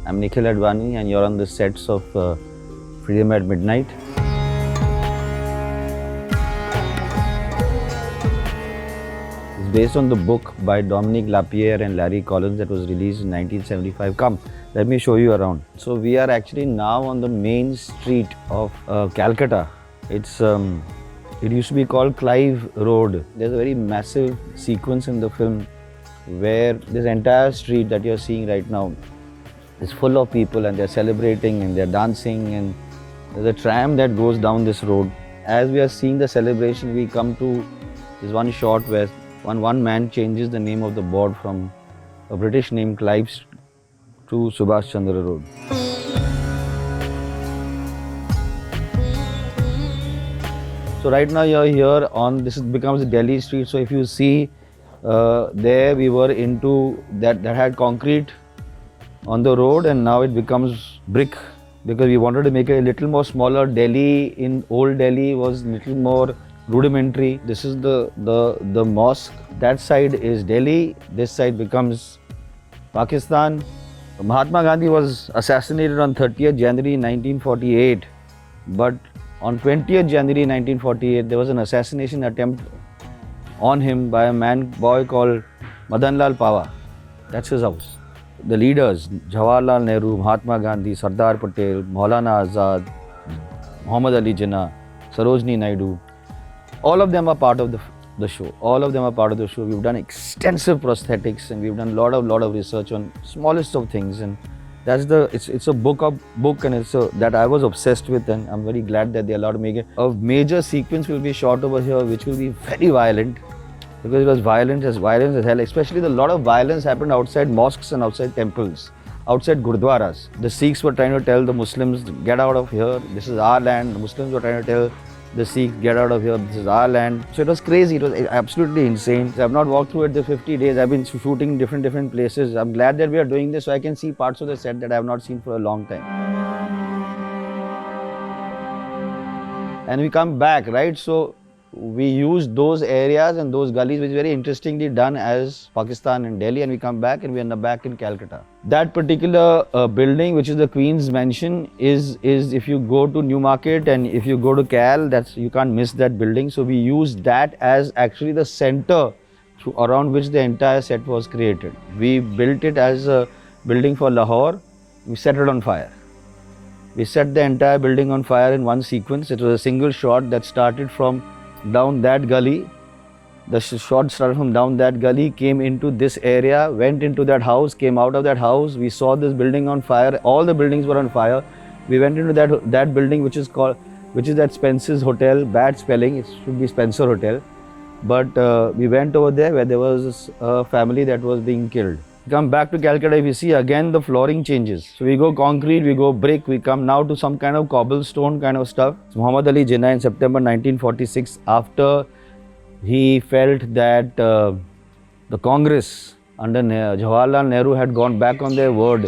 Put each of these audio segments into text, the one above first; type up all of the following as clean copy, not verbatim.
I'm Nikhil Advani and you're on the sets of Freedom at Midnight. It's based on the book by Dominique Lapierre and Larry Collins that was released in 1975. Come, let me show you around. So we are actually now on the main street of Calcutta. It used to be called Clive Road. There's a very massive sequence in the film where this entire street that you're seeing right now is full of people and they're celebrating and they're dancing, and there's a tram that goes down this road. As we are seeing the celebration, we come to this one shot where one man changes the name of the board from a British name Clive to Subhash Chandra Road. So right now you're here on, this becomes Delhi street. So if you see there we were into that had concrete on the road, and now it becomes brick because we wanted to make it a little more smaller. Delhi, in old Delhi, was a little more rudimentary. This is the mosque. That side is Delhi. This side becomes Pakistan. Mahatma Gandhi was assassinated on 30th January 1948, but on 20th January 1948 there was an assassination attempt on him by a boy called Madan Lal Pawa. That's his house. The leaders, Jawaharlal Nehru, Mahatma Gandhi, Sardar Patel, Maulana Azad, Muhammad Ali Jinnah, Sarojini Naidu, all of them are part of the show. All of them are part of the show. We've done extensive prosthetics and we've done a lot of research on smallest of things, and that's it's a book and it's that I was obsessed with, and I'm very glad that they allowed to make it. A major sequence will be shot over here which will be very violent, because it was violent as hell. Especially a lot of violence happened outside mosques and outside temples, outside gurdwaras. The Sikhs were trying to tell the Muslims, get out of here, this is our land. The Muslims were trying to tell the Sikhs, get out of here, this is our land. So it was crazy, it was absolutely insane. I've not walked through it the 50 days, I've been shooting different places. I'm glad that we are doing this so I can see parts of the set that I have not seen for a long time. And we come back, right? So we use those areas and those gullies, which is very interestingly done as Pakistan and Delhi, and we come back and we end up back in Calcutta. That particular building, which is the Queen's Mansion, is if you go to Newmarket and if you go to Cal, you can't miss that building. So we use that as actually the center around which the entire set was created. We built it as a building for Lahore. We set it on fire. We set the entire building on fire in one sequence. It was a single shot that started from down that gully. The shot started from down that gully, came into this area, went into that house, came out of that house. We saw this building on fire. All the buildings were on fire. We went into that building, which is that Spencer's Hotel. Bad spelling, it should be Spencer Hotel. But we went over there where there was a family that was being killed. Come back to Calcutta, if you see again the flooring changes. So we go concrete, we go brick, we come now to some kind of cobblestone kind of stuff. So Muhammad Ali Jinnah in September 1946, after he felt that the Congress under Jawaharlal Nehru had gone back on their word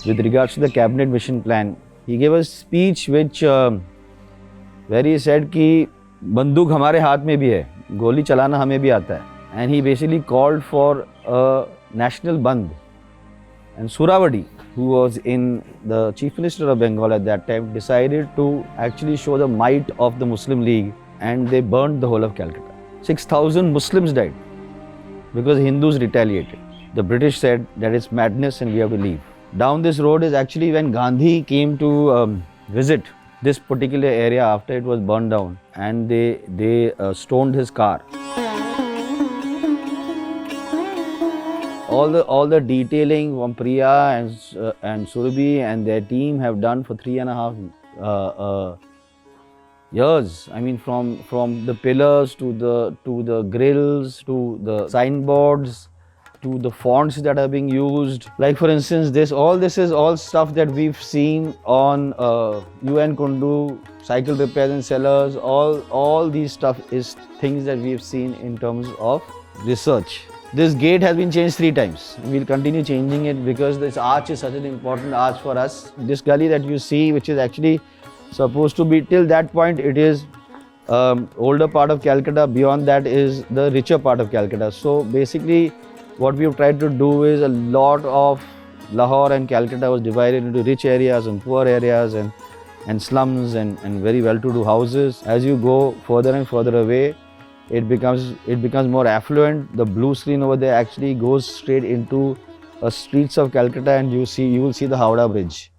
with regards to the cabinet mission plan, he gave a speech which where he said कि बंदूक हमारे हाथ में भी है, गोली चलाना हमें भी आता है. And he basically called for a national band. And Suravadi, who was the Chief Minister of Bengal at that time, decided to actually show the might of the Muslim League, and they burned the whole of Calcutta. 6,000 Muslims died because Hindus retaliated. The British said that it's madness and we have to leave. Down this road is actually when Gandhi came to visit this particular area after it was burned down, and they stoned his car. All the detailing from Priya and Surabhi and their team have done for 3.5 years. I mean, from the pillars to the grills to the signboards to the fonts that are being used. Like for instance, all this is all stuff that we've seen on UN Kundu, cycle repairs and sellers. All these stuff is things that we've seen in terms of research. This gate has been changed 3 times. We'll continue changing it because this arch is such an important arch for us. This gully that you see, which is actually supposed to be till that point, it is older part of Calcutta. Beyond that is the richer part of Calcutta. So basically what we've tried to do is a lot of Lahore and Calcutta was divided into rich areas and poor areas and slums and very well-to-do houses. As you go further and further away, it becomes more affluent. The blue screen over there actually goes straight into streets of Calcutta, and you will see the Howrah Bridge.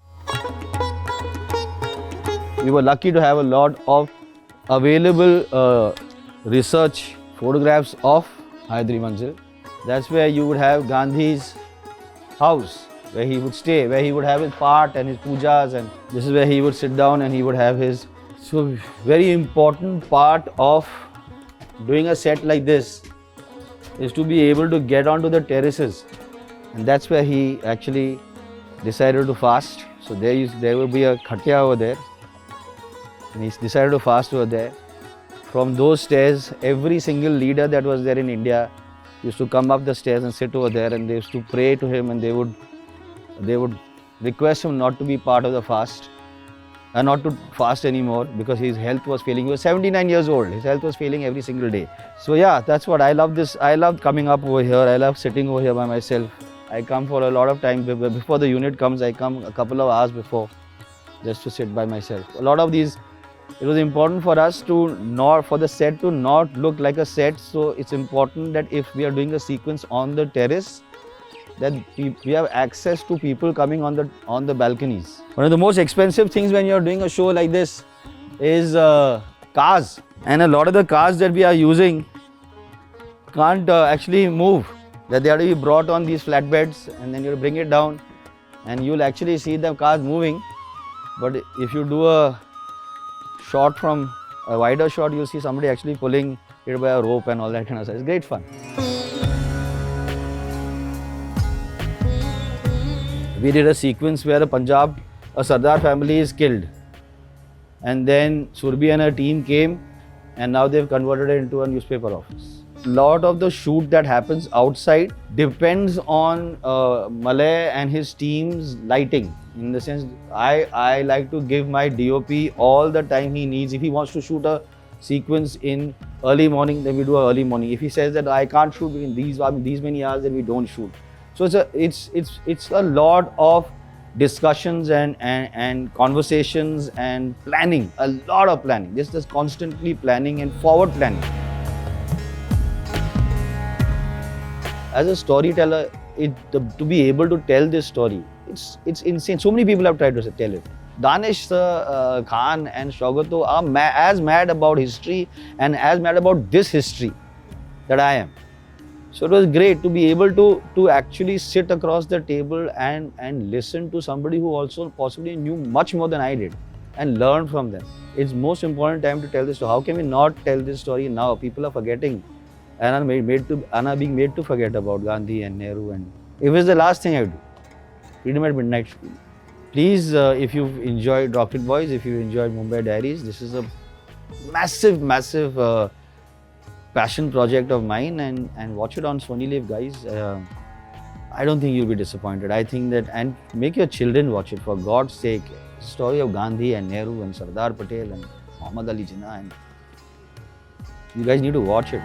We were lucky to have a lot of available research photographs of Hyderi Manzil. That's where you would have Gandhi's house, where he would stay, where he would have his part and his pujas, and this is where he would sit down and he would have his. So very important part of doing a set like this is to be able to get onto the terraces, and that's where he actually decided to fast. So there will be a khatya over there, and he decided to fast over there. From those stairs, every single leader that was there in India used to come up the stairs and sit over there, and they used to pray to him, and they would request him not to be part of the fast and not to fast anymore because his health was failing. He was 79 years old. His health was failing every single day. So yeah, that's what I love this. I love coming up over here. I love sitting over here by myself. I come for a lot of time. Before the unit comes, I come a couple of hours before just to sit by myself. A lot of these, it was important for us for the set to not look like a set. So it's important that if we are doing a sequence on the terrace, that we have access to people coming on the balconies. One of the most expensive things when you're doing a show like this is cars. And a lot of the cars that we are using can't actually move. That they have to be brought on these flatbeds, and then you bring it down, and you'll actually see the cars moving. But if you do a shot from a wider shot, you'll see somebody actually pulling it by a rope and all that kind of stuff. It's great fun. We did a sequence where a Sardar family is killed, and then Surbhi and her team came, and now they've converted it into a newspaper office. A lot of the shoot that happens outside depends on Malay and his team's lighting. In the sense, I like to give my DOP all the time he needs. If he wants to shoot a sequence in early morning, then we do early morning. If he says that I can't shoot in these many hours, then we don't shoot. So it's a lot of discussions and conversations and planning. A lot of planning. Just constantly planning and forward planning. As a storyteller, to be able to tell this story, it's insane. So many people have tried to tell it. Danish Khan and Shaugato are as mad about history and as mad about this history that I am. So it was great to be able to actually sit across the table and listen to somebody who also possibly knew much more than I did and learn from them. It's most important time to tell this story. How can we not tell this story now? People are forgetting and are being made to forget about Gandhi and Nehru, and it was the last thing I would do. Freedom at Midnight. Please, if you've enjoyed Rocket Boys, if you enjoyed Mumbai Diaries, this is a massive passion project of mine, and watch it on Sony Live, guys. I don't think you'll be disappointed. I think that, and make your children watch it, for God's sake. The story of Gandhi and Nehru and Sardar Patel and Muhammad Ali Jinnah, and you guys need to watch it.